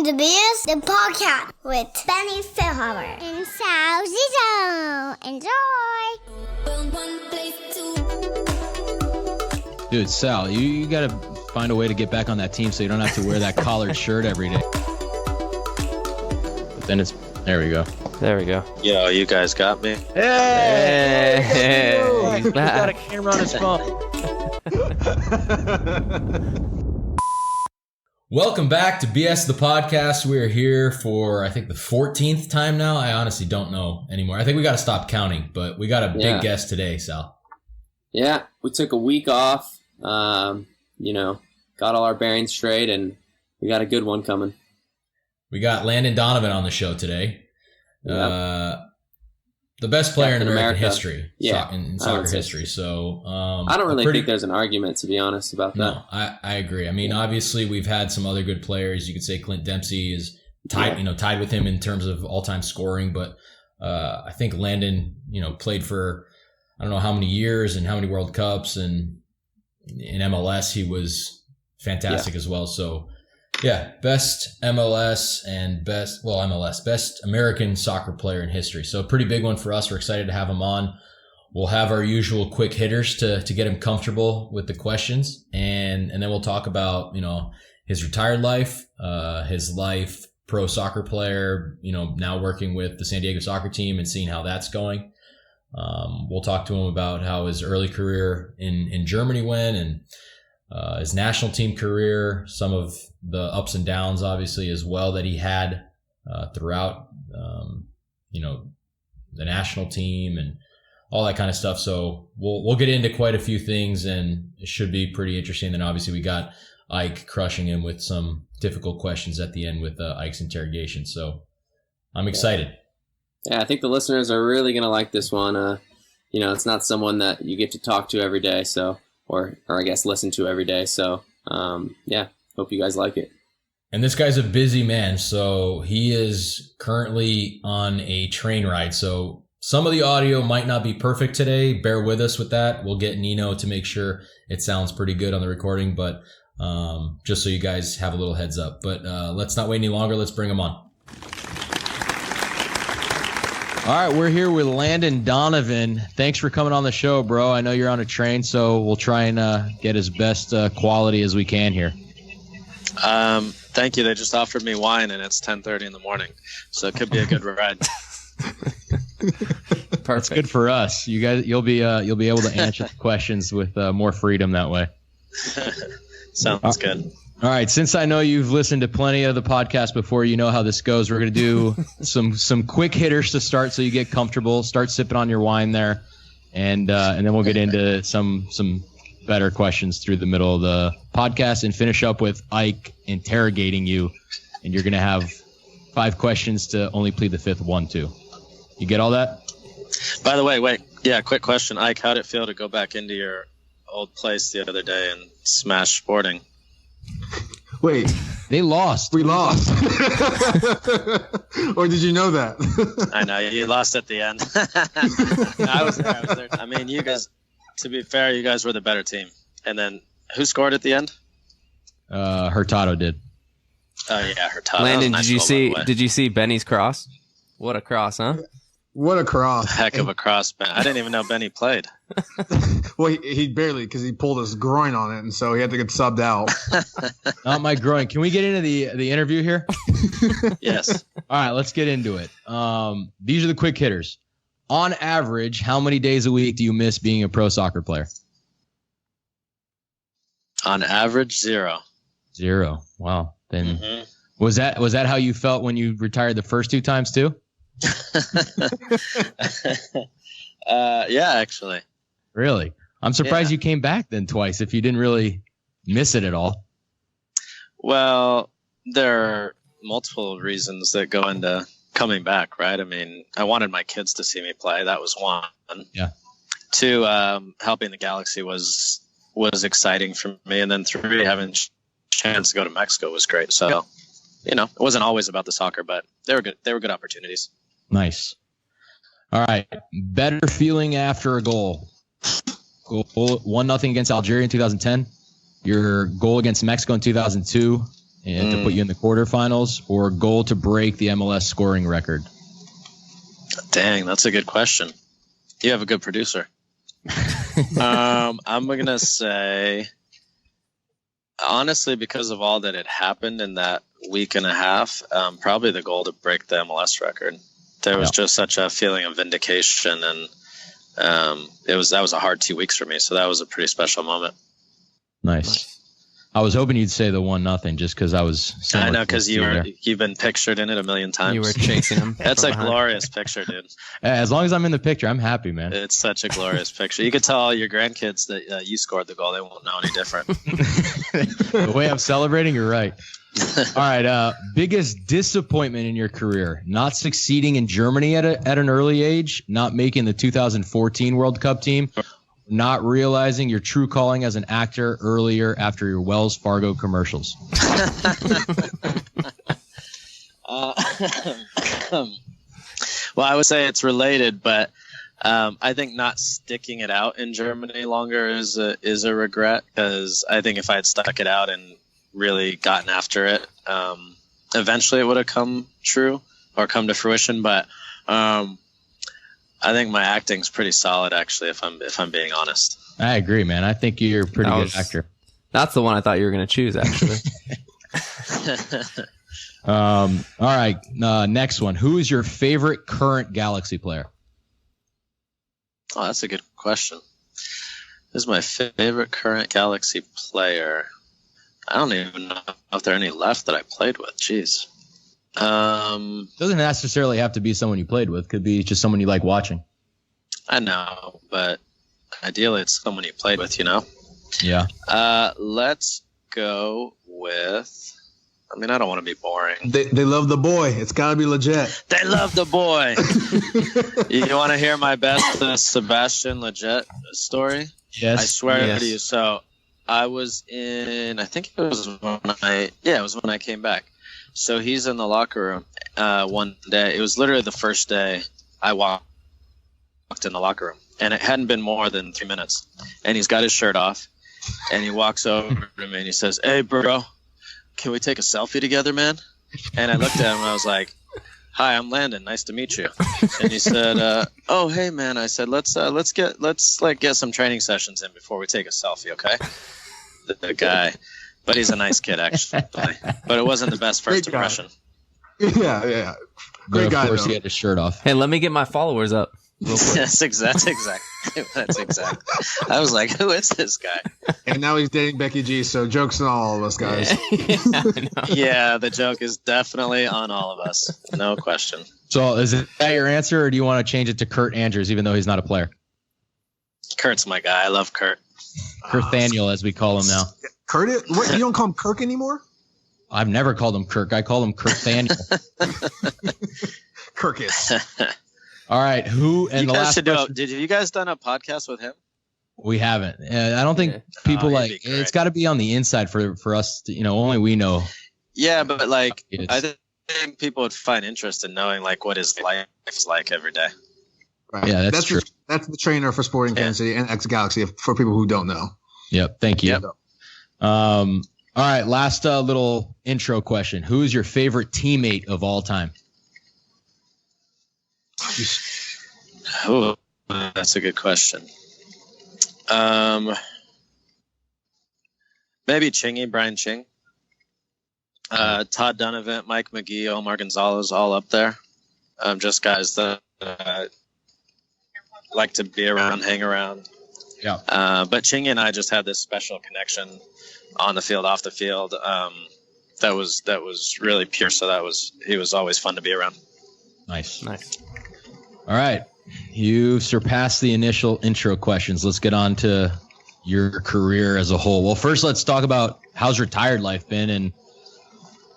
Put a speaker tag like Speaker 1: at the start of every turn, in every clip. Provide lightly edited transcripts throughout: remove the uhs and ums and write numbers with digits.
Speaker 1: listening to BS the podcast with Benny Philhauer and Sal Zizzo. Enjoy.
Speaker 2: Dude, Sal, you got to find a way to get back on that team so you don't have to wear that collared shirt every day. But then there we go.
Speaker 3: There we go.
Speaker 4: Yo, you guys got me.
Speaker 3: Hey!
Speaker 2: He's got a camera on his phone. Welcome back to BS the podcast. We are here for, I think, the 14th time now. I honestly don't know anymore. I think we got to stop counting, but we got a big guest today, Sal.
Speaker 3: Yeah, we took a week off, got all our bearings straight, and we got a good one coming.
Speaker 2: We got Landon Donovan on the show today.
Speaker 3: Yep.
Speaker 2: The best player
Speaker 3: Captain
Speaker 2: in American
Speaker 3: America.
Speaker 2: history, in soccer history. So
Speaker 3: I don't really think there's an argument, to be honest, about that.
Speaker 2: No, I agree. I mean, obviously, we've had some other good players. You could say Clint Dempsey is tied with him in terms of all-time scoring. But I think Landon, played for I don't know how many years and how many World Cups, and in MLS he was fantastic as well. So. Yeah, best MLS and best American soccer player in history. So a pretty big one for us. We're excited to have him on. We'll have our usual quick hitters to get him comfortable with the questions. And then we'll talk about, his retired life, his life pro soccer player, now working with the San Diego soccer team and seeing how that's going. We'll talk to him about how his early career in Germany went and his national team career, some of the ups and downs, obviously, as well that he had throughout, the national team and all that kind of stuff. So we'll get into quite a few things, and it should be pretty interesting. Then obviously we got Ike crushing him with some difficult questions at the end with Ike's interrogation. So I'm excited.
Speaker 3: Yeah, I think the listeners are really going to like this one. It's not someone that you get to talk to every day, so or I guess listen to every day. So hope you guys like it.
Speaker 2: And this guy's a busy man, so he is currently on a train ride. So some of the audio might not be perfect today. Bear with us with that. We'll get Nino to make sure it sounds pretty good on the recording, but just so you guys have a little heads up. But let's not wait any longer. Let's bring him on. All right, we're here with Landon Donovan. Thanks for coming on the show, bro. I know you're on a train, so we'll try and get as best quality as we can here.
Speaker 4: Thank you. They just offered me wine, and it's 10:30 in the morning, so it could be a good ride.
Speaker 2: Perfect. That's good for us. You guys, you'll be able to answer the questions with more freedom that way.
Speaker 4: Sounds good.
Speaker 2: All right. Since I know you've listened to plenty of the podcast before, you know how this goes. We're going to do some quick hitters to start, so you get comfortable. Start sipping on your wine there, and then we'll get into some better questions through the middle of the podcast and finish up with Ike interrogating you, and you're going to have 5 questions to only plead the fifth 1, 2. You get all that?
Speaker 4: By the way, quick question, Ike. How'd it feel to go back into your old place the other day and smash Sporting?
Speaker 5: Wait,
Speaker 2: they lost.
Speaker 5: We lost. Or did you know that?
Speaker 4: I know you lost at the end. I was there. I mean, you guys. To be fair, you guys were the better team. And then who scored at the end?
Speaker 2: Hurtado did.
Speaker 4: Oh yeah, Hurtado.
Speaker 6: Landon,
Speaker 4: nice
Speaker 6: did you see Benny's cross? What a cross, huh?
Speaker 5: What a cross!
Speaker 4: Heck of a cross, Ben. I didn't even know Benny played.
Speaker 5: Well, he barely, because he pulled his groin on it, and so he had to get subbed out.
Speaker 2: Not my groin. Can we get into the interview here?
Speaker 4: Yes.
Speaker 2: All right, let's get into it. These are the quick hitters. On average, how many days a week do you miss being a pro soccer player?
Speaker 4: On average, 0.
Speaker 2: 0. Wow. Then was that how you felt when you retired the first 2 times too?
Speaker 4: Yeah, actually.
Speaker 2: Really? I'm surprised you came back then twice if you didn't really miss it at all.
Speaker 4: Well, there are multiple reasons that go into coming back, right? I mean, I wanted my kids to see me play. That was 1.
Speaker 2: Yeah.
Speaker 4: 2, helping the Galaxy was exciting for me. And then 3, having a chance to go to Mexico was great. So, it wasn't always about the soccer, but they were good. They were good opportunities.
Speaker 2: Nice. All right. Better feeling after a goal. 1-0 against Algeria in 2010. Your goal against Mexico in 2002. and to put you in the quarterfinals, or goal to break the MLS scoring record?
Speaker 4: Dang, that's a good question. You have a good producer. I'm going to say, honestly, because of all that had happened in that week and a half, probably the goal to break the MLS record. There was just such a feeling of vindication, and that was a hard 2 weeks for me. So that was a pretty special moment.
Speaker 2: Nice. I was hoping you'd say the 1-0 just because I was.
Speaker 4: I know, because you've been pictured in it a million times.
Speaker 6: You were chasing him.
Speaker 4: That's a glorious picture, dude.
Speaker 2: As long as I'm in the picture, I'm happy, man.
Speaker 4: It's such a glorious picture. You could tell all your grandkids that you scored the goal. They won't know any different.
Speaker 2: The way I'm celebrating, you're right. All right. Biggest disappointment in your career: not succeeding in Germany at an early age, not making the 2014 World Cup team, not realizing your true calling as an actor earlier after your Wells Fargo commercials.
Speaker 4: Well, I would say it's related, but I think not sticking it out in Germany longer is a regret, because I think if I had stuck it out and really gotten after it, eventually it would have come true or come to fruition. But I think my acting's pretty solid, actually, if I'm being honest.
Speaker 2: I agree, man. I think you're a pretty good actor.
Speaker 6: That's the one I thought you were going to choose, actually.
Speaker 2: All right. Next one. Who is your favorite current Galaxy player?
Speaker 4: Oh, that's a good question. Who's my favorite current Galaxy player? I don't even know if there are any left that I played with. Jeez.
Speaker 2: Doesn't necessarily have to be someone you played with. Could be just someone you like watching.
Speaker 4: I know, but ideally it's someone you played with,
Speaker 2: Yeah.
Speaker 4: Let's go with, I don't want to be boring.
Speaker 5: They love the boy. It's got to be legit.
Speaker 4: They love the boy. You want to hear my best Sebastian Legit story?
Speaker 2: Yes.
Speaker 4: I swear
Speaker 6: Yes.
Speaker 4: to you. So I was I think it was when I came back. So he's in the locker room one day. It was literally the first day I walked in the locker room, and it hadn't been more than 3 minutes. And he's got his shirt off, and he walks over to me and he says, "Hey, bro, can we take a selfie together, man?" And I looked at him and I was like, "Hi, I'm Landon. Nice to meet you." And he said, "Oh, hey, man." I said, "Let's get some training sessions in before we take a selfie, okay?" The guy. But he's a nice kid, actually. But it wasn't the best first impression.
Speaker 5: Yeah.
Speaker 2: But
Speaker 5: Great
Speaker 2: of
Speaker 5: guy,
Speaker 2: course,
Speaker 5: though.
Speaker 2: he had his shirt off.
Speaker 6: Hey, let me get my followers up. Real quick.
Speaker 4: That's exactly. That's exactly. I was like, who is this guy?
Speaker 5: And now he's dating Becky G, so joke's on all of us, guys.
Speaker 4: Yeah, the joke is definitely on all of us. No question.
Speaker 2: So is that your answer, or do you want to change it to Kurt Andrews, even though he's not a player?
Speaker 4: Kurt's my guy. I love Kurt.
Speaker 2: Kurthaniel, as we call him now.
Speaker 5: Kurt? What, you don't call him Kirk anymore?
Speaker 2: I've never called him Kirk. I call him Kurthaniel.
Speaker 5: Kirkus.
Speaker 2: All right. Who? And
Speaker 4: You
Speaker 2: the
Speaker 4: guys
Speaker 2: last
Speaker 4: should do.
Speaker 2: question,
Speaker 4: Did you guys done a podcast with him?
Speaker 2: we haven't. I don't think people
Speaker 4: he'd
Speaker 2: like
Speaker 4: be great.
Speaker 2: it's got to be on the inside for us to, only we know.
Speaker 4: Yeah, but like,
Speaker 2: It's-
Speaker 4: I think people would find interest in knowing like what his life is like every day.
Speaker 5: Right.
Speaker 2: Yeah, that's true.
Speaker 5: That's the trainer for Sporting Kansas City and X Galaxy for people who don't know.
Speaker 2: Yep. Thank you.
Speaker 4: Yep.
Speaker 2: All right. Last little intro question. Who is your favorite teammate of all time?
Speaker 4: Oh, that's a good question. Maybe Chingy, Brian Ching, Todd Donovan, Mike McGee, Omar Gonzalez, all up there. Just guys that like to be around, hang around.
Speaker 2: Yeah.
Speaker 4: But Chingy and I just had this special connection on the field, off the field. That was really pure. So he was always fun to be around.
Speaker 2: Nice. All right. You surpassed the initial intro questions. Let's get on to your career as a whole. Well, first, let's talk about how's retired life been and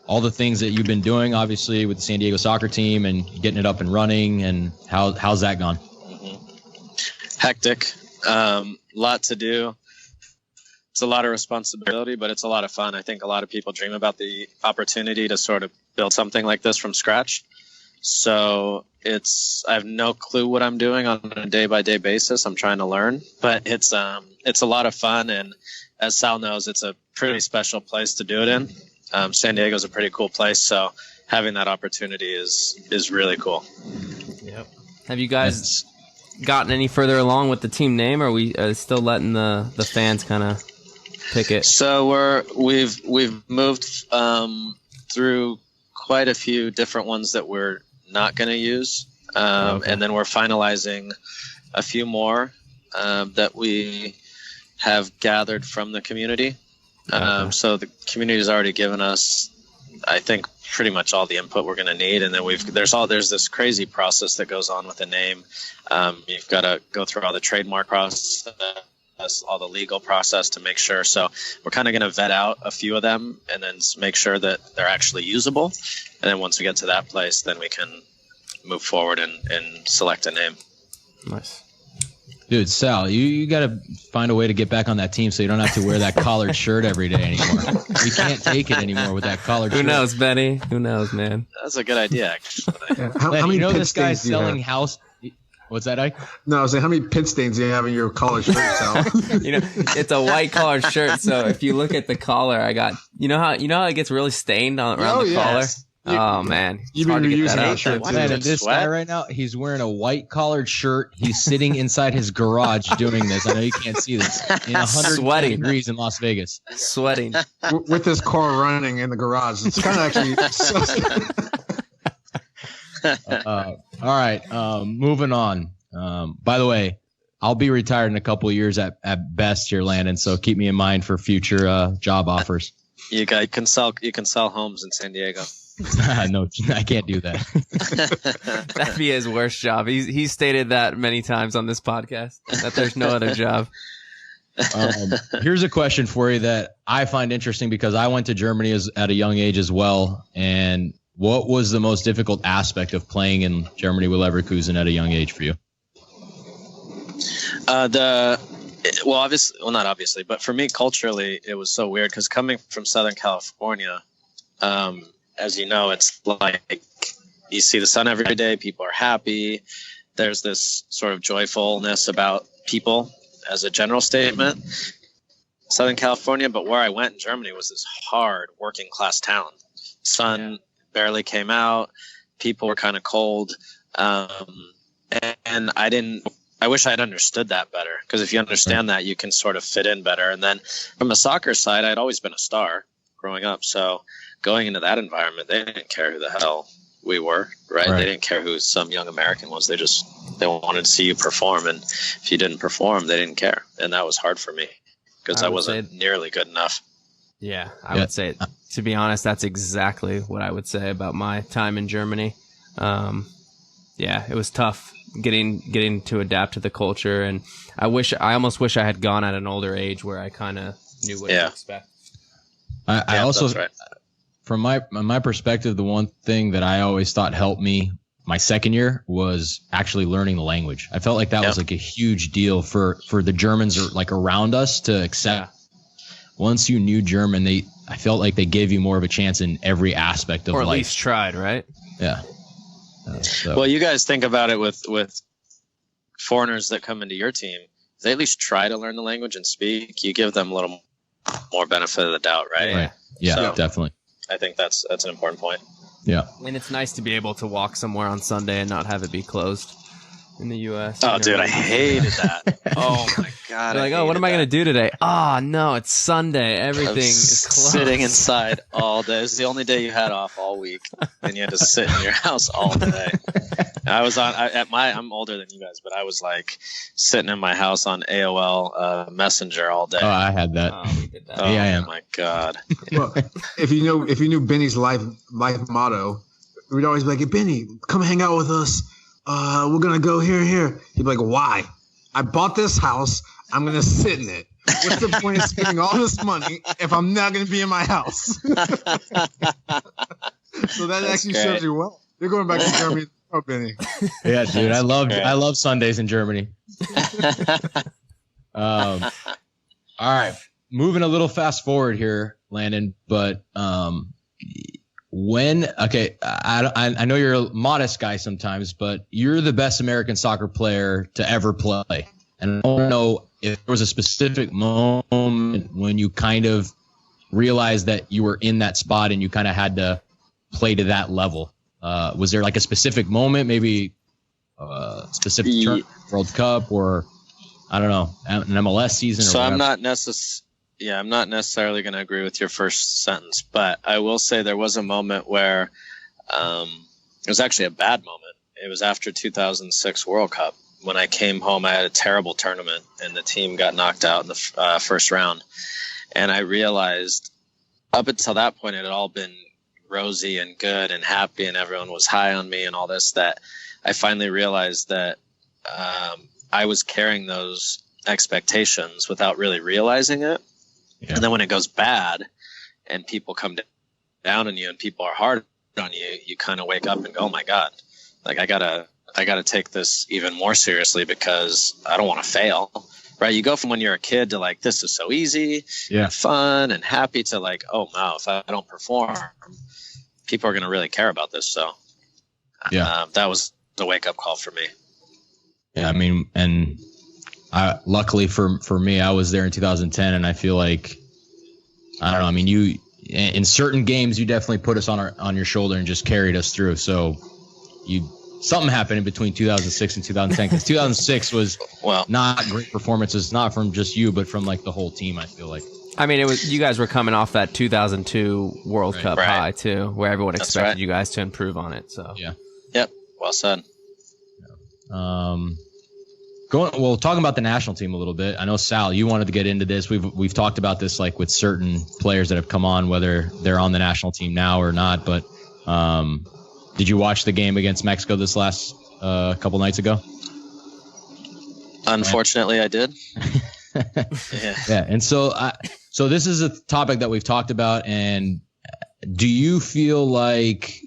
Speaker 2: all the things that you've been doing, obviously, with the San Diego soccer team and getting it up and running. And how's that gone?
Speaker 4: Hectic. Lot to do. It's a lot of responsibility, but it's a lot of fun. I think a lot of people dream about the opportunity to sort of build something like this from scratch. So I have no clue what I'm doing on a day-by-day basis. I'm trying to learn, but it's a lot of fun. And as Sal knows, it's a pretty special place to do it in. San Diego's a pretty cool place, so having that opportunity is really cool.
Speaker 6: Yep. Have you guys gotten any further along with the team name, or are we still letting the fans kind of pick it?
Speaker 4: So we've moved through quite a few different ones that we're not going to use, and then we're finalizing a few more that we have gathered from the community. So the community has already given us, I think, pretty much all the input we're going to need, and then there's this crazy process that goes on with the name. You've got to go through all the trademark process, all the legal process to make sure. So we're kind of going to vet out a few of them and then make sure that they're actually usable. And then once we get to that place, then we can move forward and select a name.
Speaker 6: Nice.
Speaker 2: Dude, Sal, you got to find a way to get back on that team so you don't have to wear that collared shirt every day anymore. We can't take it anymore with that collared shirt.
Speaker 6: Who knows, Benny? Who knows, man?
Speaker 4: That's a good idea, actually.
Speaker 5: Yeah. How many
Speaker 2: you know
Speaker 5: pit
Speaker 2: this guy's
Speaker 5: stains do you
Speaker 2: selling
Speaker 5: have?
Speaker 2: house. What's that, Ike?
Speaker 5: No, I was saying, how many pit stains do you have in your collar shirt, Sal?
Speaker 6: It's a white collared shirt, so if you look at the collar, I got you know how it gets really stained around the collar. Oh man,
Speaker 5: You've been reusing that shirt too.
Speaker 2: Man, and this guy right now, he's wearing a white collared shirt. He's sitting inside his garage doing this. I know you can't see this. In 120 degrees in Las Vegas.
Speaker 6: Sweating.
Speaker 5: With his car running in the garage. It's kind of actually...
Speaker 2: All right, moving on. By the way, I'll be retired in a couple of years at best here, Landon, so keep me in mind for future job offers.
Speaker 4: You can sell homes in San Diego.
Speaker 2: No, I can't do that.
Speaker 6: That'd be his worst job. He's stated that many times on this podcast, that there's no other job.
Speaker 2: Here's a question for you that I find interesting because I went to Germany at a young age as well. And what was the most difficult aspect of playing in Germany with Leverkusen at a young age for you?
Speaker 4: Not obviously, but for me culturally, it was so weird because coming from Southern California, as you know, it's like you see the sun every day. People are happy. There's this sort of joyfulness about people as a general statement. Southern California, but where I went in Germany was this hard working class town. Sun barely came out. People were kind of cold. And I wish I had understood that better, because if you understand that, you can sort of fit in better. And then from the soccer side, I'd always been a star growing up. So going into that environment, they didn't care who the hell we were, right? They didn't care who some young American was. They wanted to see you perform. And if you didn't perform, they didn't care. And that was hard for me because I wasn't nearly good enough.
Speaker 6: Yeah, I would say, to be honest, that's exactly what I would say about my time in Germany. It was tough getting to adapt to the culture, and I almost wish I had gone at an older age where I kind of knew what to expect.
Speaker 2: I also,
Speaker 4: that's right.
Speaker 2: From my perspective, the one thing that I always thought helped me my second year was actually learning the language. I felt like that was like a huge deal for the Germans or like around us to accept. Once you knew German, I felt like they gave you more of a chance in every aspect of life. Or
Speaker 6: at least tried, right?
Speaker 2: Yeah.
Speaker 4: Well, you guys think about it with foreigners that come into your team. They at least try to learn the language and speak. You give them a little more benefit of the doubt, right?
Speaker 2: Right. Yeah,
Speaker 4: So,
Speaker 2: definitely.
Speaker 4: I think that's an important point.
Speaker 2: Yeah.
Speaker 6: And it's nice to be able to walk somewhere on Sunday and not have it be closed in the U.S.
Speaker 4: Oh, dude, I hated that. Oh, my God.
Speaker 6: You're like, what am I going to do today? Oh, no, it's Sunday. Everything is closed.
Speaker 4: Sitting inside all day. It was the only day you had off all week, and you had to sit in your house all day. I was I'm older than you guys, but I was like sitting in my house on AOL Messenger all day.
Speaker 2: Oh, I had that.
Speaker 6: Oh, we did that.
Speaker 4: Oh,
Speaker 2: yeah, I am.
Speaker 4: My God.
Speaker 5: Well, if you knew Benny's life motto, we'd always be like, "Hey, Benny, come hang out with us. We're gonna go here. He'd be like, "Why? I bought this house. I'm gonna sit in it. What's the point of spending all this money if I'm not gonna be in my house?" So that actually shows you well. You're going back to Germany. Oh, Benny.
Speaker 2: Yeah, dude, I love Sundays in Germany. All right, moving a little fast forward here, Landon, but I know you're a modest guy sometimes, but you're the best American soccer player to ever play. And I don't know if there was a specific moment when you kind of realize that you were in that spot and you kind of had to play to that level? Was there like a specific moment, maybe specific World Cup, or I don't know, an MLS season?
Speaker 4: So
Speaker 2: I'm
Speaker 4: not necessarily going to agree with your first sentence, but I will say there was a moment where it was actually a bad moment. It was after 2006 World Cup. When I came home, I had a terrible tournament, and the team got knocked out in the first round. And I realized up until that point, it had all been rosy and good and happy, and everyone was high on me and all this, that I finally realized that I was carrying those expectations without really realizing it. Yeah. And then when it goes bad and people come down on you and people are hard on you, you kind of wake up and go, oh my God, like I gotta take this even more seriously because I don't want to fail. Right? You go from when you're a kid to like, this is so easy and fun and happy, to like, oh wow, if I don't perform, people are going to really care about this. So that was the wake up call for me.
Speaker 2: Yeah. I mean, and luckily for me, I was there in 2010, and I feel like, I don't know. I mean, you, in certain games, you definitely put us on your shoulder and just carried us through. So something happened in between 2006 and 2010, because 2006 was not great performances, not from just you, but from like the whole team, I feel like.
Speaker 6: I mean, you guys were coming off that 2002 World Cup high too, where everyone expected you guys to improve on it. So
Speaker 4: Yep. Well said.
Speaker 2: Talking about the national team a little bit. I know, Sal, you wanted to get into this. We've talked about this like with certain players that have come on, whether they're on the national team now or not. But did you watch the game against Mexico this last couple nights ago?
Speaker 4: Unfortunately, I did.
Speaker 2: Yeah. And so this is a topic that we've talked about. And do you feel like,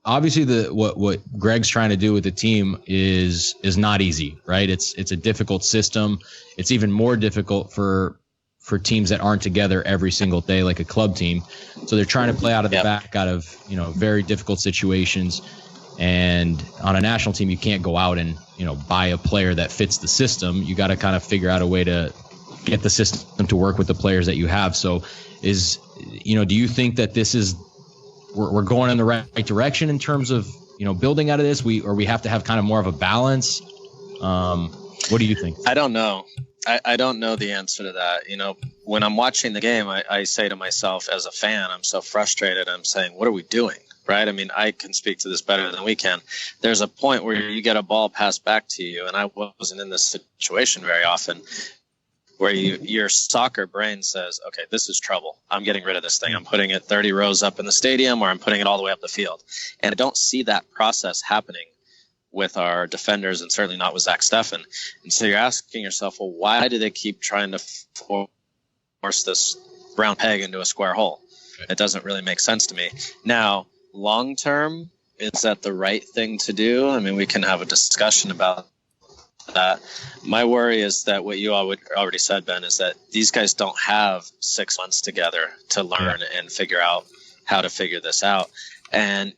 Speaker 2: obviously what Greg's trying to do with the team is not easy, right? It's a difficult system. It's even more difficult for teams that aren't together every single day, like a club team. So they're trying to play out of the back, out of, very difficult situations. And on a national team, you can't go out and, buy a player that fits the system. You got to kind of figure out a way to get the system to work with the players that you have. So do you think that this is, we're going in the right direction in terms of, building out of this? We have to have kind of more of a balance. What do you think?
Speaker 4: I don't know. I don't know the answer to that. When I'm watching the game, I say to myself as a fan, I'm so frustrated. I'm saying, what are we doing? Right? I mean, I can speak to this better than we can. There's a point where you get a ball passed back to you, and I wasn't in this situation very often, where your soccer brain says, okay, this is trouble. I'm getting rid of this thing. I'm putting it 30 rows up in the stadium, or I'm putting it all the way up the field. And I don't see that process happening with our defenders, and certainly not with Zach Steffen. And so you're asking yourself, well, why do they keep trying to force this round peg into a square hole? It doesn't really make sense to me. Now, long term, is that the right thing to do? I mean, we can have a discussion about that. My worry is that what you already said, Ben, is that these guys don't have 6 months together to learn and figure out how to figure this out. And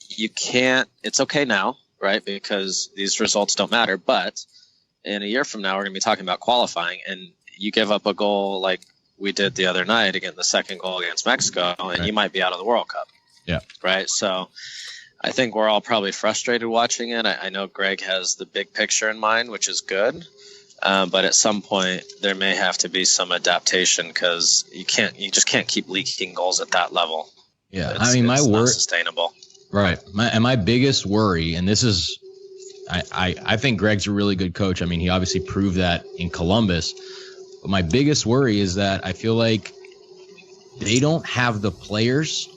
Speaker 4: you can't, it's okay now, right? Because these results don't matter. But in a year from now, we're going to be talking about qualifying, and you give up a goal like we did the other night, again, the second goal against Mexico, and you might be out of the World Cup.
Speaker 2: Yeah.
Speaker 4: Right. So I think we're all probably frustrated watching it. I know Greg has the big picture in mind, which is good. But at some point there may have to be some adaptation, because you just can't keep leaking goals at that level.
Speaker 2: Yeah.
Speaker 4: It's not sustainable.
Speaker 2: Right. My biggest worry, and this is, I think Greg's a really good coach. I mean, he obviously proved that in Columbus. But my biggest worry is that I feel like they don't have the players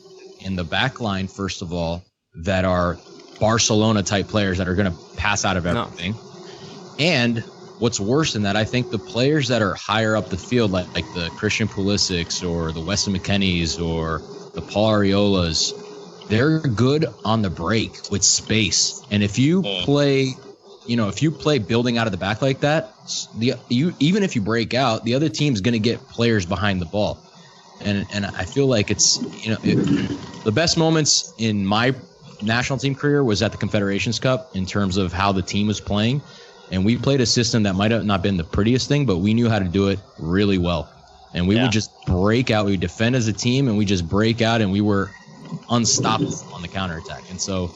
Speaker 2: in the back line, first of all, that are Barcelona type players that are going to pass out of everything. No. And what's worse than that, I think the players that are higher up the field, like the Christian Pulisics or the Weston McKennies or the Paul Ariolas, they're good on the break with space. And if you play, building out of the back like that, even if you break out, the other team's going to get players behind the ball. And I feel like it's, the best moments in my national team career was at the Confederations Cup in terms of how the team was playing. And we played a system that might have not been the prettiest thing, but we knew how to do it really well. And we would just break out. We would defend as a team, and we just break out, and we were unstoppable on the counterattack. And so,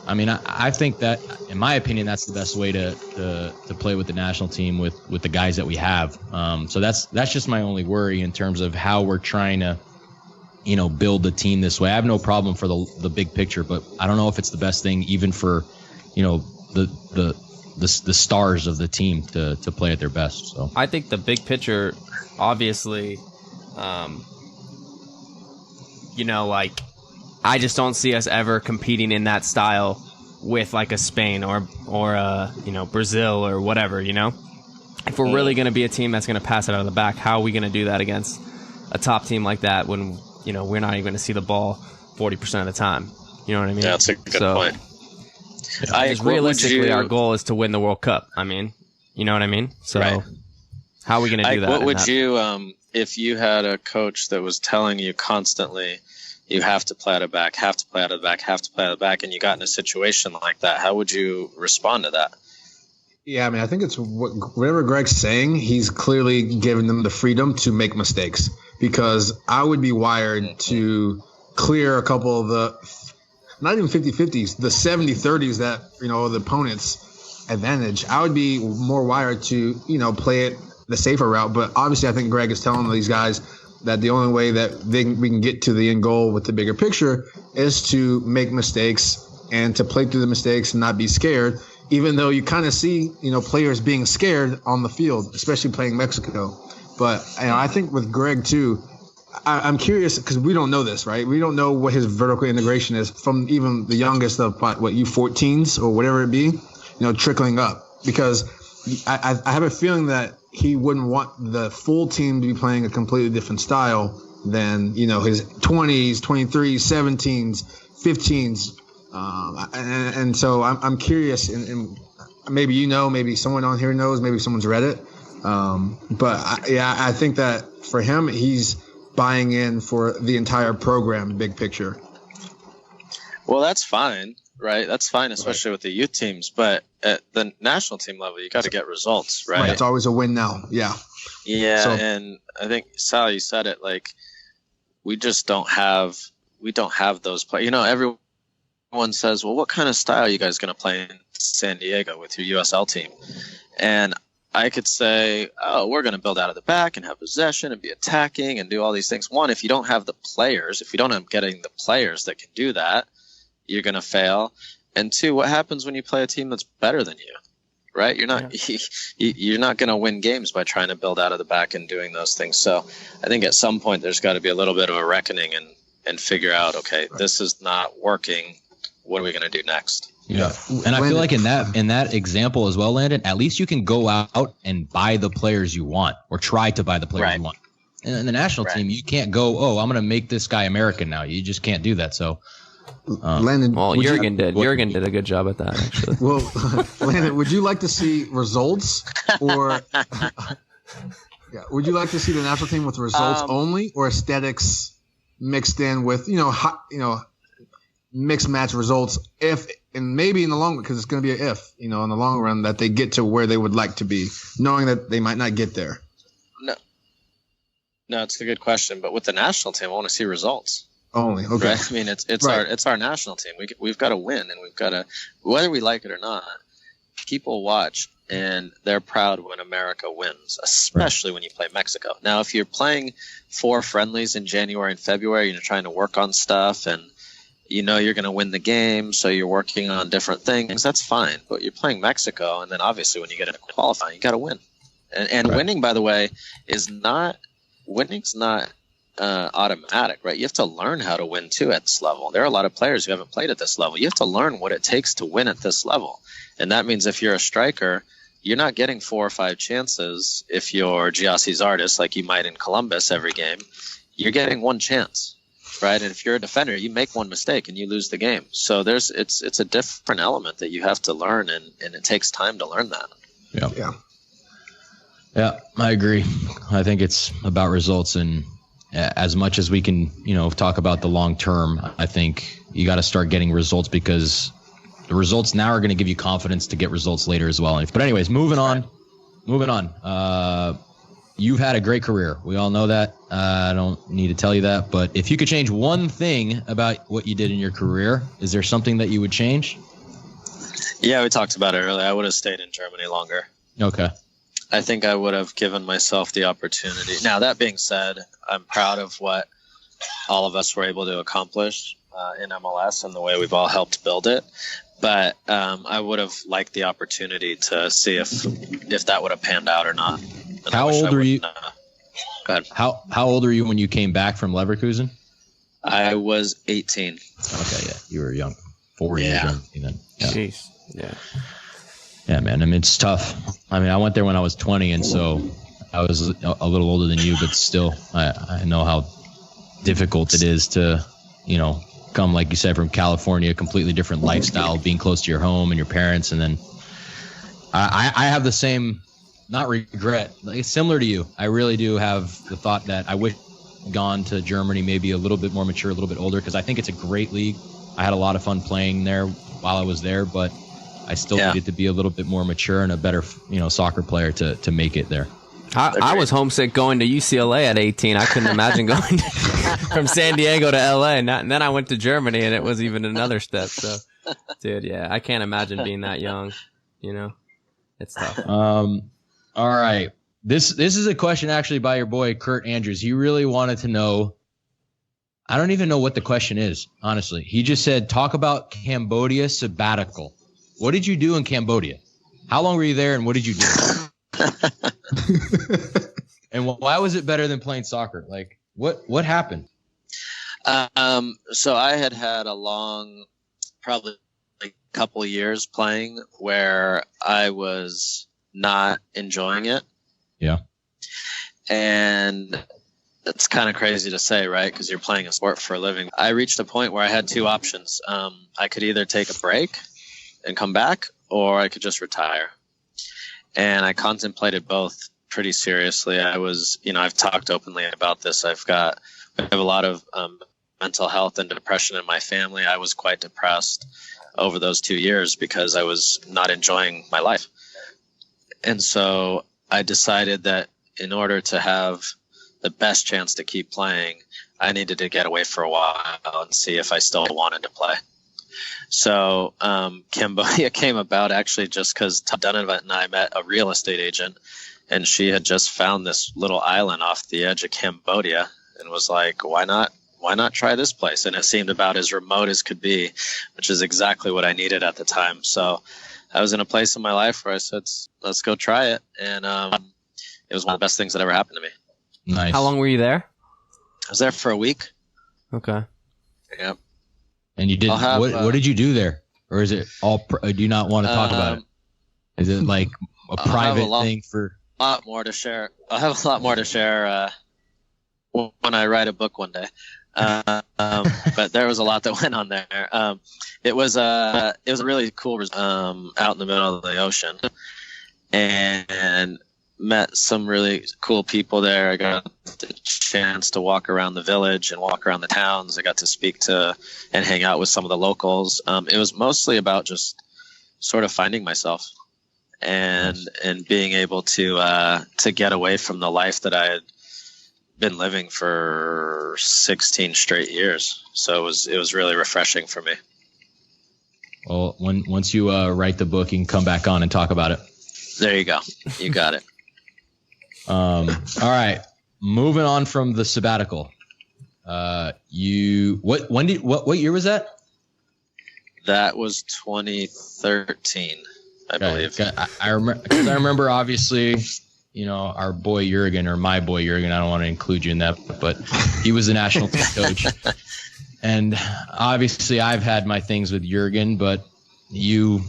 Speaker 2: I mean, I think that, in my opinion, that's the best way to play with the national team with the guys that we have. So that's just my only worry in terms of how we're trying to, build the team this way. I have no problem for the big picture, but I don't know if it's the best thing even for, the stars of the team to play at their best. So
Speaker 6: I think the big picture, obviously, like, I just don't see us ever competing in that style with like a Spain or Brazil or whatever, If we're really going to be a team that's going to pass it out of the back, how are we going to do that against a top team like that when, we're not even going to see the ball 40% of the time? You know what I mean?
Speaker 4: Yeah, that's a good point.
Speaker 6: Realistically, our goal is to win the World Cup. I mean, you know what I mean? So how are we going to do that?
Speaker 4: What would you, if you had a coach that was telling you constantly, you have to play out of back, have to play out of the back, have to play out of the back, and you got in a situation like that, how would you respond to that?
Speaker 5: Yeah, I mean, I think it's whatever Greg's saying, he's clearly giving them the freedom to make mistakes, because I would be wired to clear a couple of the, not even 50-50s, the 70-30s that, the opponent's advantage. I would be more wired to, play it the safer route. But obviously I think Greg is telling these guys that the only way that we can get to the end goal with the bigger picture is to make mistakes and to play through the mistakes and not be scared, even though you kind of see, players being scared on the field, especially playing Mexico. But I think with Greg too, I'm curious because we don't know this, right? We don't know what his vertical integration is from even the youngest of U14s or whatever it be, trickling up. Because I have a feeling that he wouldn't want the full team to be playing a completely different style than, his 20s, 23s, 17s, 15s. And so I'm curious, and maybe maybe someone on here knows, maybe someone's read it. But I think that for him, he's buying in for the entire program, big picture.
Speaker 4: Well, that's fine, right? That's fine, especially with the youth teams. But at the national team level, you got to get results, right?
Speaker 5: It's always a win now. Yeah.
Speaker 4: Yeah, so, and I think Sal, you said it. Like, we just don't have those players. Everyone says, "Well, what kind of style are you guys going to play in San Diego with your USL team?" And I could say, "Oh, we're going to build out of the back and have possession and be attacking and do all these things." One, if you don't have the players, if you don't end up getting the players that can do that, you're going to fail. And two, what happens when you play a team that's better than you, right? You're not you're not going to win games by trying to build out of the back and doing those things. So I think at some point there's got to be a little bit of a reckoning and figure out, okay, this is not working. What are we going to do next?
Speaker 2: Yeah. And I feel like in that example as well, Landon, at least you can go out and buy the players you want, or try to buy the players you want. And in the national team, you can't go, "Oh, I'm going to make this guy American now." You just can't do that. So,
Speaker 5: Landon,
Speaker 6: Jurgen did. Jurgen did a good job at that, actually.
Speaker 5: Well, Landon, would you like to see results, or would you like to see the national team with results only, or aesthetics mixed in with mixed match results? And maybe in the long run, because it's going to be an if, in the long run, that they get to where they would like to be, knowing that they might not get there.
Speaker 4: No, it's a good question. But with the national team, I want to see results.
Speaker 5: Only, okay.
Speaker 4: Right? I mean, it's our national team. We've got to win, and we've got to, whether we like it or not, people watch and they're proud when America wins, especially when you play Mexico. Now, if you're playing 4 friendlies in January and February, and you're trying to work on stuff and you're going to win the game, so you're working on different things, that's fine. But you're playing Mexico, and then obviously when you get into qualifying, you got to win. And winning, by the way, winning's not automatic, right? You have to learn how to win too at this level. There are a lot of players who haven't played at this level. You have to learn what it takes to win at this level. And that means if you're a striker, you're not getting 4 or 5 chances if you're Giassi's artist, like you might in Columbus every game. You're getting 1 chance. Right, and if you're a defender, you make 1 mistake and you lose the game. So it's a different element that you have to learn, and it takes time to learn that.
Speaker 2: Yeah, I agree. I think it's about results, and as much as we can, talk about the long term, I think you got to start getting results, because the results now are going to give you confidence to get results later as well. But anyways, moving on. you've had a great career. We all know that. I don't need to tell you that. But if you could change one thing about what you did in your career, is there something that you would change?
Speaker 4: Yeah, we talked about it earlier. I would have stayed in Germany longer.
Speaker 2: Okay.
Speaker 4: I think I would have given myself the opportunity. Now, that being said, I'm proud of what all of us were able to accomplish in MLS and the way we've all helped build it. But I would have liked the opportunity to see if that would have panned out or not. And
Speaker 2: How old were you?
Speaker 4: Go ahead.
Speaker 2: How old were you when you came back from Leverkusen?
Speaker 4: I was 18.
Speaker 2: Okay, yeah, you were young, 4 years young then. Yeah.
Speaker 6: Jeez. Yeah.
Speaker 2: Yeah, man. I mean, it's tough. I mean, I went there when I was 20, and so I was a little older than you, but still, I know how difficult it is to, come, like you said, from California, a completely different lifestyle, being close to your home and your parents. And then I have the same, not regret, like, it's similar to you. I really do have the thought that I wish I'd gone to Germany, maybe a little bit more mature, a little bit older, because I think it's a great league. I had a lot of fun playing there while I was there, but I still needed to be a little bit more mature and a better, soccer player to make it there.
Speaker 6: I was homesick going to UCLA at 18. I couldn't imagine going from San Diego to LA. And then I went to Germany, and it was even another step. So, dude, yeah, I can't imagine being that young. It's tough.
Speaker 2: All right. This is a question actually by your boy Kurt Andrews. He really wanted to know. I don't even know what the question is, honestly. He just said, talk about Cambodia sabbatical. What did you do in Cambodia? How long were you there, and what did you do? And why was it better than playing soccer? Like, what happened?
Speaker 4: So I had a long, probably a couple of years playing where I was not enjoying it.
Speaker 2: Yeah.
Speaker 4: And it's kind of crazy to say, right? Because you're playing a sport for a living. I reached a point where I had two options. I could either take a break and come back, or I could just retire. And I contemplated both pretty seriously. I was, I've talked openly about this. I have a lot of mental health and depression in my family. I was quite depressed over those 2 years because I was not enjoying my life. And so I decided that in order to have the best chance to keep playing, I needed to get away for a while and see if I still wanted to play. So Cambodia came about actually just because Donovan and I met a real estate agent, and she had just found this little island off the edge of Cambodia and was like, why not try this place? And it seemed about as remote as could be, which is exactly what I needed at the time. So I was in a place in my life where I said, let's go try it. And it was one of the best things that ever happened to me.
Speaker 2: Nice.
Speaker 6: How long were you there?
Speaker 4: I was there for a week.
Speaker 6: Okay.
Speaker 4: Yep.
Speaker 2: And you did what did you do there, or is it all? Do you not want to talk about it? Is it like a private thing for?
Speaker 4: A lot more to share. I'll have a lot more to share when I write a book one day. But there was a lot that went on there. It was a really cool out in the middle of the ocean, and met some really cool people there. I got the chance to walk around the village and walk around the towns. I got to speak to and hang out with some of the locals. It was mostly about just sort of finding myself and being able to get away from the life that I had been living for 16 straight years. So it was really refreshing for me.
Speaker 2: Well, once you write the book, you can come back on and talk about it.
Speaker 4: There you go. You got it.
Speaker 2: All right. Moving on from the sabbatical. What year was that?
Speaker 4: That was 2013, I believe.
Speaker 2: I remember obviously, our boy Jurgen, or my boy Jurgen. I don't want to include you in that, but he was the national team coach. And obviously I've had my things with Jurgen, but you,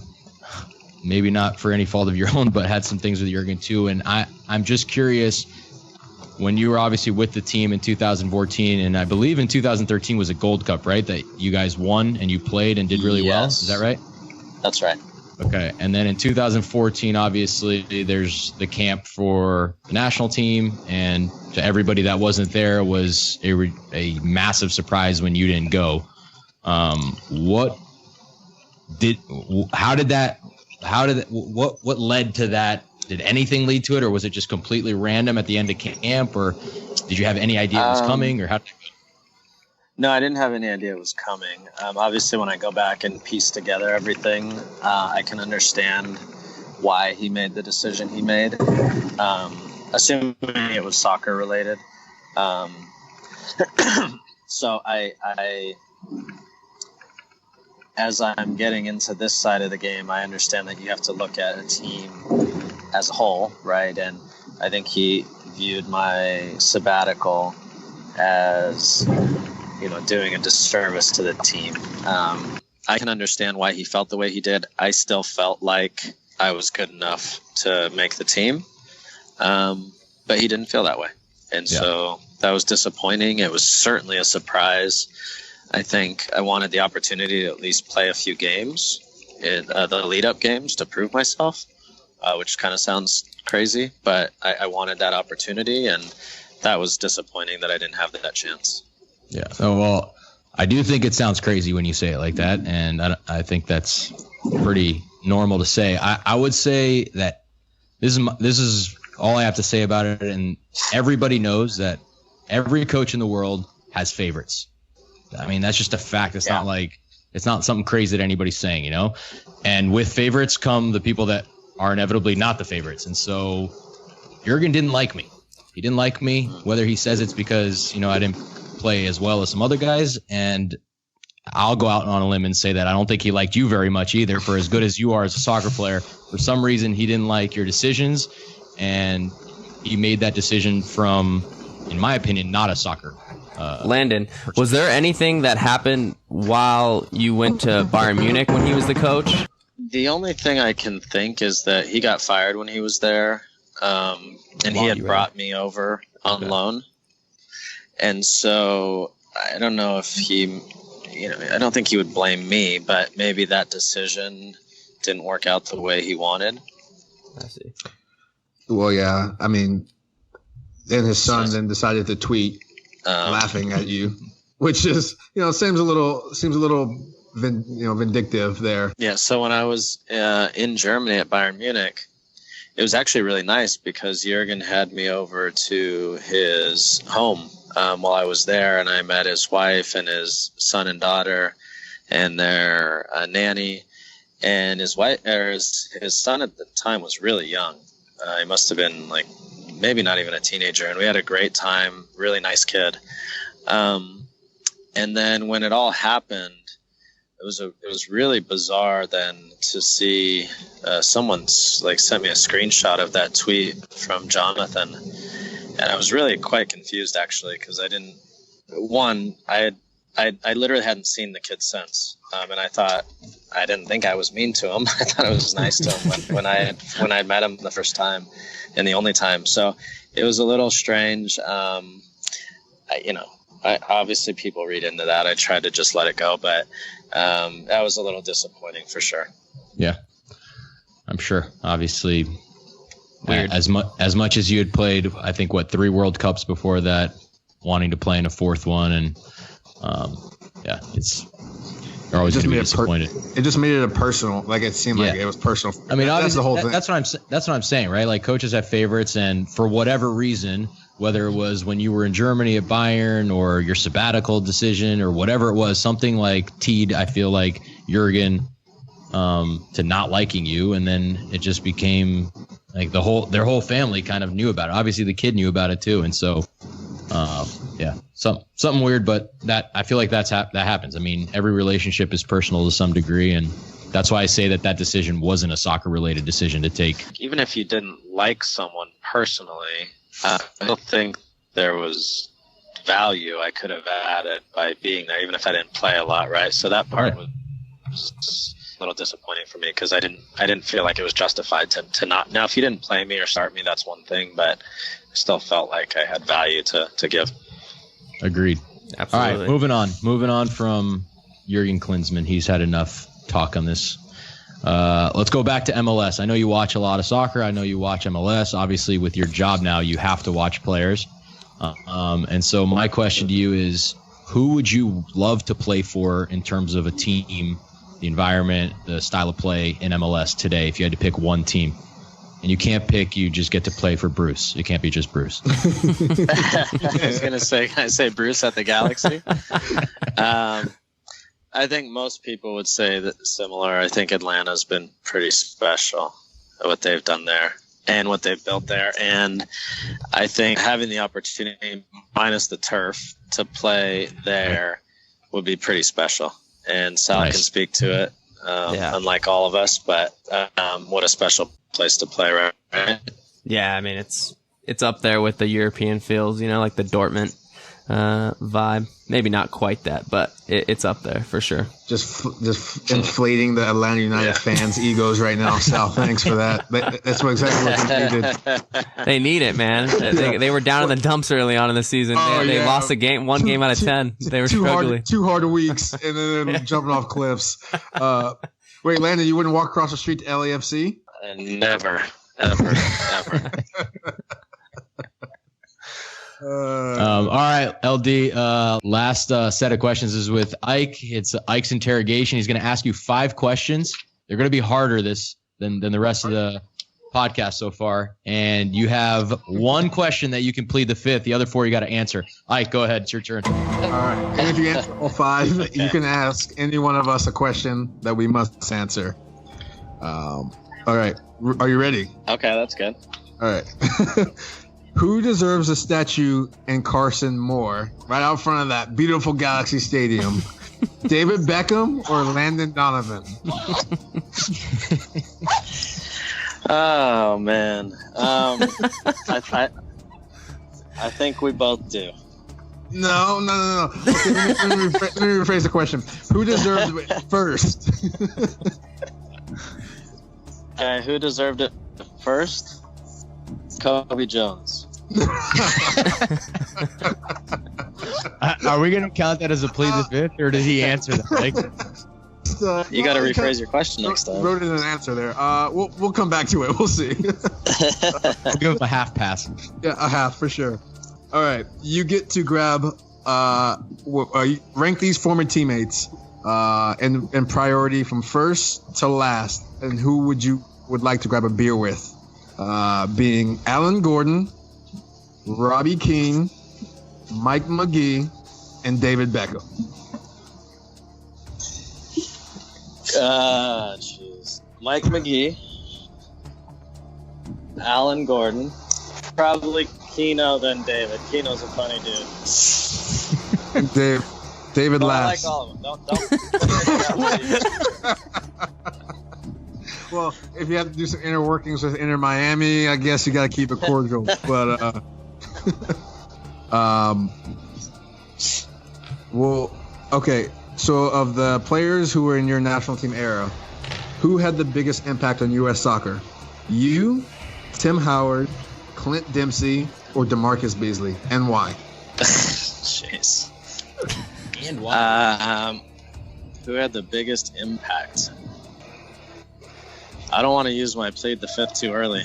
Speaker 2: maybe not for any fault of your own, but had some things with Jurgen too. And I'm just curious, when you were obviously with the team in 2014, and I believe in 2013 was a Gold Cup, right? That you guys won and you played and did really well. Is that right?
Speaker 4: That's right.
Speaker 2: Okay. And then in 2014, obviously there's the camp for the national team, and to everybody that wasn't there was a massive surprise when you didn't go. What led to that did anything lead to it, or was it just completely random at the end of camp, or did you have any idea it was coming, or how?
Speaker 4: No, I didn't have any idea it was coming. Obviously, when I go back and piece together everything, I can understand why he made the decision he made, assuming it was soccer related. So I, as I'm getting into this side of the game, I understand that you have to look at a team as a whole, right? And I think he viewed my sabbatical as, doing a disservice to the team. I can understand why he felt the way he did. I still felt like I was good enough to make the team, but he didn't feel that way. And so that was disappointing. It was certainly a surprise. I think I wanted the opportunity to at least play a few games, in the lead-up games, to prove myself, which kind of sounds crazy, but I wanted that opportunity, and that was disappointing that I didn't have that chance.
Speaker 2: Yeah. So, well, I do think it sounds crazy when you say it like that, and I think that's pretty normal to say. I would say that this is all I have to say about it, and everybody knows that every coach in the world has favorites. I mean, that's just a fact. It's not something crazy that anybody's saying, And with favorites come the people that are inevitably not the favorites. And so Jurgen didn't like me. He didn't like me, whether he says it's because, I didn't play as well as some other guys. And I'll go out on a limb and say that I don't think he liked you very much either, for as good as you are as a soccer player. For some reason, he didn't like your decisions, and he made that decision from, in my opinion, not a soccer
Speaker 6: Landon, was there anything that happened while you went to Bayern Munich when he was the coach?
Speaker 4: The only thing I can think is that he got fired when he was there, and he had brought me over on loan. And so I don't know if he, I don't think he would blame me, but maybe that decision didn't work out the way he wanted.
Speaker 6: I see.
Speaker 5: Well, yeah. I mean, then his son then decided to tweet laughing at you, which is, seems a little vindictive there.
Speaker 4: Yeah. So when I was in Germany at Bayern Munich, it was actually really nice because Jurgen had me over to his home while I was there, and I met his wife and his son and daughter and their nanny. And his wife, or his son at the time, was really young. He must have been maybe not even a teenager, and we had a great time. Really nice kid. And then when it all happened, it was really bizarre then to see someone sent me a screenshot of that tweet from Jonathan, and I was really quite confused actually, because I literally hadn't seen the kid since, and I didn't think I was mean to him. I thought I was nice to him when I met him the first time and the only time. So it was a little strange. Obviously people read into that. I tried to just let it go, but that was a little disappointing for sure.
Speaker 2: Yeah, I'm sure. Obviously,
Speaker 6: weird.
Speaker 2: As much as you had played, I think 3 World Cups before that, wanting to play in a 4th one, and you're always going to be disappointed.
Speaker 5: It just made it a personal, it seemed like it was personal. I mean, that's the whole thing.
Speaker 2: That's what I'm saying, right? Like, coaches have favorites, and for whatever reason, whether it was when you were in Germany at Bayern or your sabbatical decision or whatever it was, something teed, I feel like, Jurgen to not liking you, and then it just became their whole family kind of knew about it. Obviously, the kid knew about it too, and so. Something weird, but that I feel like that happens. I mean, every relationship is personal to some degree, and that's why I say that decision wasn't a soccer-related decision to take.
Speaker 4: Even if you didn't like someone personally, I don't think there was value I could have added by being there, even if I didn't play a lot, right? So that part was a little disappointing for me because I didn't feel like it was justified to not. Now, if you didn't play me or start me, that's one thing, but I still felt like I had value to give.
Speaker 2: Agreed.
Speaker 6: Absolutely.
Speaker 2: All right, moving on from Jurgen Klinsmann. He's had enough talk on this. Let's go back to MLS. I know you watch a lot of soccer. I know you watch MLS. Obviously, with your job now, you have to watch players. And so my question to you is, who would you love to play for in terms of a team, the environment, the style of play in MLS today, if you had to pick one team
Speaker 7: and you can't pick. You just get to play for Bruce. It can't be just Bruce.
Speaker 4: I was gonna say, can I say Bruce at the Galaxy? I think most people would say that similar. I think Atlanta's been pretty special at what they've done there and what they've built there. And I think having the opportunity, minus the turf, to play there would be pretty special. And Sal can speak to it, unlike all of us. But what a special place to play, right?
Speaker 6: Yeah, I mean, it's up there with the European fields, like the Dortmund vibe. Maybe not quite that, but it's up there for sure.
Speaker 5: Just inflating the Atlanta United fans' egos right now, Sal. Thanks for that. That's exactly what they needed.
Speaker 6: They need it, man. They were down in the dumps early on in the season. They lost one game out of 10. They were struggling.
Speaker 5: Two hard weeks, and then they're jumping off cliffs. Wait, Landon, you wouldn't walk across the street to LAFC?
Speaker 4: Never, ever.
Speaker 7: All right, LD. Last set of questions is with Ike. It's Ike's interrogation. He's going to ask you 5 questions. They're going to be harder than the rest of the podcast so far. And you have 1 question that you can plead the 5th. The other 4 you got to answer. Ike, go ahead. It's your turn.
Speaker 5: All right. And if you answer all 5, you can ask any one of us a question that we must answer. All right. Are you ready?
Speaker 4: Okay, that's good.
Speaker 5: All right. Who deserves a statue in Carson more, right out front of that beautiful Galaxy Stadium? David Beckham or Landon Donovan?
Speaker 4: Oh man, I think we both do.
Speaker 5: No. Okay, let me rephrase the question. Who deserves it first?
Speaker 4: Okay, who deserved it first? Kobe Jones.
Speaker 7: Are we going to count that as a plead the 5th, or did he answer that?
Speaker 4: You got to rephrase your question next time.
Speaker 5: Wrote in an answer there. We'll come back to it. We'll see.
Speaker 7: We'll give him a half pass.
Speaker 5: Yeah, a half for sure. All right, you get to grab. Rank these former teammates in priority from first to last, and who would like to grab a beer with? Being Alan Gordon, Robbie King, Mike McGee, and David Beckham.
Speaker 4: Jeez. Mike McGee, Alan Gordon, probably Keno, then David. Keno's a funny dude.
Speaker 5: David last.
Speaker 4: I like all of them. Don't
Speaker 5: Well, if you have to do some inner workings with Inter Miami, I guess you got to keep it cordial. But well, okay. So of the players who were in your national team era, who had the biggest impact on U.S. soccer? You, Tim Howard, Clint Dempsey, or DeMarcus Beasley, and why?
Speaker 4: Jeez.
Speaker 2: And why?
Speaker 4: Who had the biggest impact? I don't want to use my plead the 5th too early.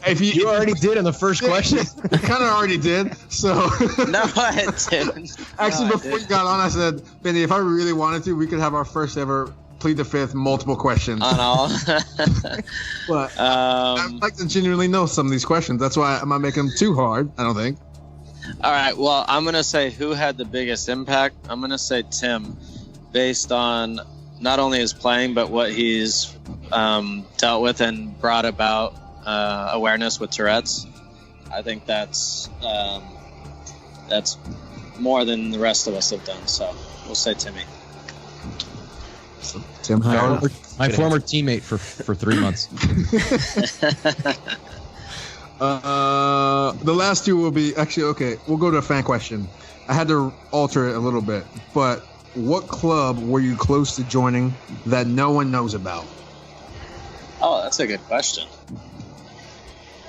Speaker 5: If
Speaker 7: You already did in the first question.
Speaker 5: You kind of already did. So
Speaker 4: No, I didn't.
Speaker 5: Actually, before you got on, I said, Benny, if I really wanted to, we could have our first ever plead the 5th, multiple questions.
Speaker 4: On all.
Speaker 5: But I'd like to genuinely know some of these questions. That's why I'm not making them too hard, I don't think.
Speaker 4: All right. Well, I'm going to say who had the biggest impact. I'm going to say Tim, based on not only his playing, but what he's dealt with and brought about awareness with Tourette's. I think that's more than the rest of us have done. So we'll say Timmy.
Speaker 5: Tim Howard.
Speaker 7: My former teammate for 3 months.
Speaker 5: The last 2 will be actually okay. We'll go to a fan question. I had to alter it a little bit, but what club were you close to joining that no one knows about?
Speaker 4: Oh, that's a good question.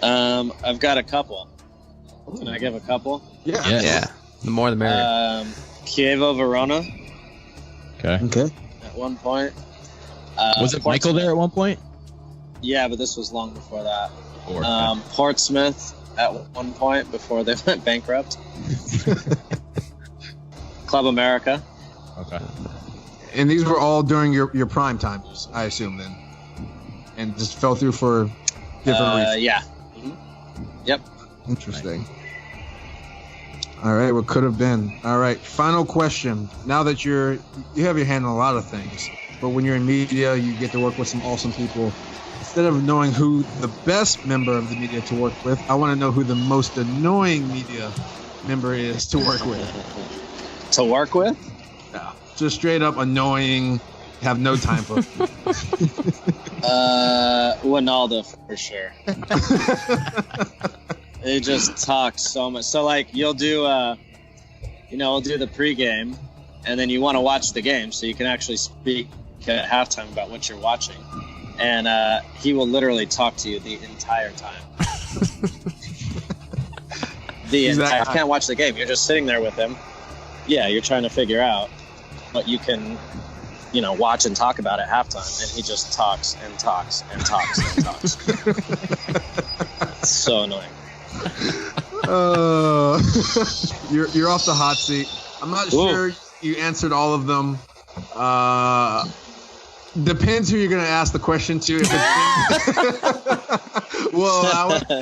Speaker 4: I've got a couple. Can I give a couple?
Speaker 6: Yeah. The more the merrier.
Speaker 4: Chievo Verona
Speaker 7: Okay.
Speaker 4: at one point.
Speaker 7: Was it Michael there at one point?
Speaker 4: Yeah, but this was long before that.
Speaker 7: Or,
Speaker 4: Portsmouth at one point before they went bankrupt. Club America.
Speaker 7: okay.
Speaker 5: And these were all during your prime times, I assume, then, and just fell through for different reasons.
Speaker 4: Yeah. Yep.
Speaker 5: Interesting. All right, what could have been. All right, final question. Now that you have your hand on a lot of things, but when you're in media, you get to work with some awesome people. Instead of knowing who the best member of the media to work with, I want to know who the most annoying media member is to work with.
Speaker 4: To work with?
Speaker 5: Yeah, just straight up annoying, have no time for it.
Speaker 4: Ronaldo for sure. They just talk so much. So like we'll do the pregame, and then you want to watch the game, so you can actually speak at halftime about what you're watching, and he will literally talk to you the entire time. I can't watch the game. You're just sitting there with him. Yeah, you're trying to figure out what you can, watch and talk about at halftime, and he just talks and talks and talks and talks. It's so annoying.
Speaker 5: You're off the hot seat. I'm not sure you answered all of them. Depends who you're going to ask the question to. If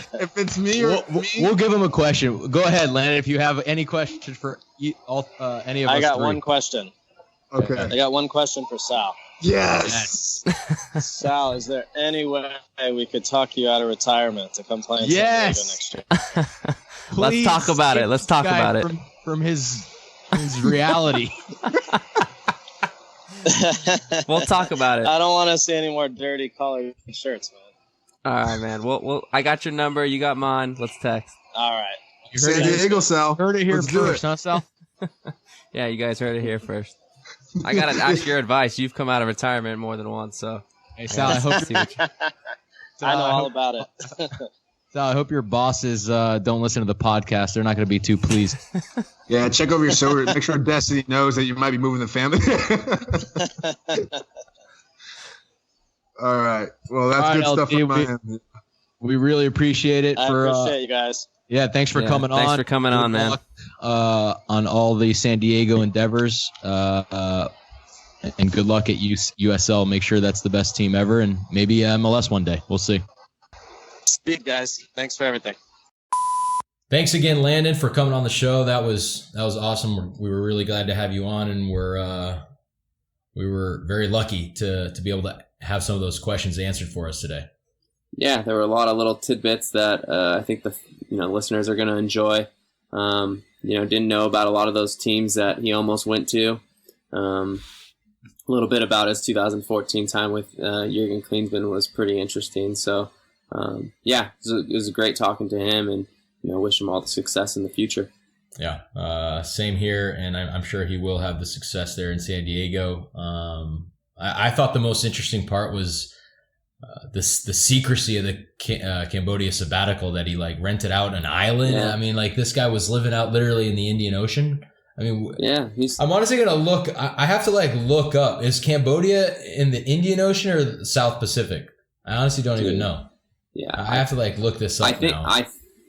Speaker 5: it's if it's me or
Speaker 7: we'll give him a question. Go ahead, Landon. If you have any questions for any of us,
Speaker 4: I got
Speaker 7: three.
Speaker 4: one question.
Speaker 5: Okay.
Speaker 4: I got one question for Sal.
Speaker 5: Yes.
Speaker 4: Sal, is there any way we could talk you out of retirement to come play in San Diego next year?
Speaker 6: Let's talk about it. Let's talk about it.
Speaker 7: From his reality.
Speaker 6: We'll talk about it.
Speaker 4: I don't want to see any more dirty collared shirts, man.
Speaker 6: All right, man. Well, I got your number. You got mine. Let's text.
Speaker 4: All right.
Speaker 5: San Diego, Sal.
Speaker 7: Heard it here
Speaker 5: Let's do
Speaker 7: first, huh, Sal?
Speaker 6: Yeah, you guys heard it here first. I got to ask your advice. You've come out of retirement more than once, so.
Speaker 7: Hey, Sal, I hope
Speaker 4: I know all about it.
Speaker 7: Sal, I hope your bosses don't listen to the podcast. They're not going to be too pleased.
Speaker 5: Yeah, check over your shoulder. Make sure Destiny knows that you might be moving the family. All right. Well, that's good stuff from my end.
Speaker 7: We really appreciate it.
Speaker 4: I appreciate you guys.
Speaker 7: Yeah, thanks for coming on.
Speaker 6: Thanks for coming on, man.
Speaker 7: On all the San Diego endeavors. And good luck at USL. Make sure that's the best team ever, and maybe MLS one day. We'll see.
Speaker 4: Speed, guys. Thanks for everything.
Speaker 2: Thanks again, Landon, for coming on the show. That was awesome. We were really glad to have you on, and we were very lucky to be able to have some of those questions answered for us today.
Speaker 3: Yeah, there were a lot of little tidbits that I think the listeners are going to enjoy. Didn't know about a lot of those teams that he almost went to. A little bit about his 2014 time with Jurgen Klinsmann was pretty interesting. So, it was great talking to him, and wish him all the success in the future.
Speaker 2: Yeah, same here, and I'm sure he will have the success there in San Diego. I thought the most interesting part was the secrecy of the Cambodia sabbatical, that he rented out an island.
Speaker 3: Yeah.
Speaker 2: I mean, this guy was living out literally in the Indian Ocean. I mean,
Speaker 3: yeah,
Speaker 2: I'm honestly gonna look. I have to look up. Is Cambodia in the Indian Ocean or the South Pacific? I honestly don't even know.
Speaker 3: Yeah,
Speaker 2: I have to look this up now.
Speaker 3: I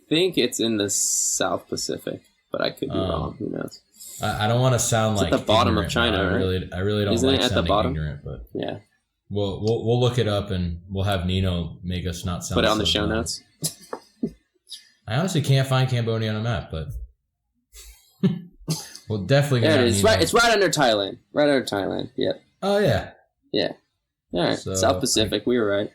Speaker 3: think it's in the South Pacific, but I could be wrong. Who knows?
Speaker 2: I don't want to sound
Speaker 3: it's
Speaker 2: like
Speaker 3: at the bottom
Speaker 2: ignorant,
Speaker 3: of China.
Speaker 2: I
Speaker 3: right?
Speaker 2: really don't
Speaker 3: Isn't
Speaker 2: like
Speaker 3: it at the
Speaker 2: sounding
Speaker 3: bottom?
Speaker 2: ignorant, but
Speaker 3: Yeah.
Speaker 2: We'll look it up, and we'll have Nino make us not sound.
Speaker 3: Put it on the
Speaker 2: so
Speaker 3: show
Speaker 2: dumb.
Speaker 3: notes.
Speaker 2: I honestly can't find Cambodia on a map, but we'll definitely get
Speaker 3: There it is. It's right under Thailand. Right under Thailand. Yep.
Speaker 2: Oh yeah.
Speaker 3: Yeah. All right.
Speaker 2: So,
Speaker 3: South Pacific. We were right.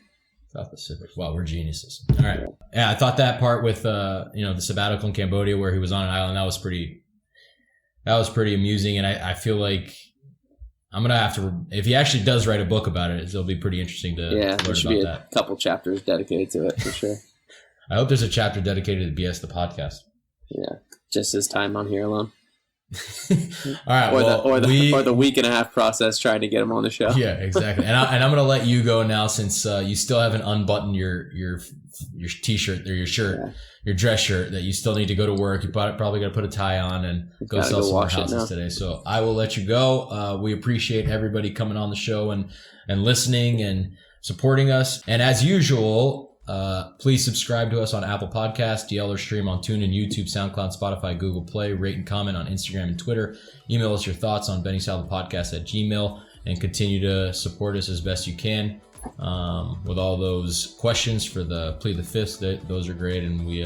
Speaker 2: South Pacific. Wow, we're geniuses. All right. Yeah, I thought that part with the sabbatical in Cambodia where he was on an island, that was pretty amusing, and I feel like I'm gonna have to, if he actually does write a book about it, it'll be pretty interesting to learn
Speaker 3: there should be
Speaker 2: about
Speaker 3: a couple chapters dedicated to it for sure.
Speaker 2: I hope there's a chapter dedicated to BS the podcast.
Speaker 3: Yeah, just his time on here alone.
Speaker 2: All right,
Speaker 3: or the week and a half process trying to get him on the show.
Speaker 2: Yeah, exactly. And I'm gonna let you go now, since you still haven't unbuttoned your t-shirt or your shirt, your dress shirt, that you still need to go to work. You probably got to put a tie on and go sell some more houses today. So I will let you go. We appreciate everybody coming on the show and listening and supporting us. And as usual, please subscribe to us on Apple Podcasts, DL or stream on TuneIn, YouTube, SoundCloud, Spotify, Google Play. Rate and comment on Instagram and Twitter. Email us your thoughts on BennySalad Podcast at Gmail, and continue to support us as best you can. with all those questions for the Plead the Fifth. Those are great, and we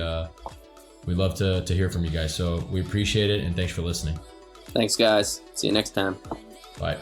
Speaker 2: love to hear from you guys. So we appreciate it, and thanks for listening.
Speaker 3: Thanks, guys. See you next time.
Speaker 2: Bye.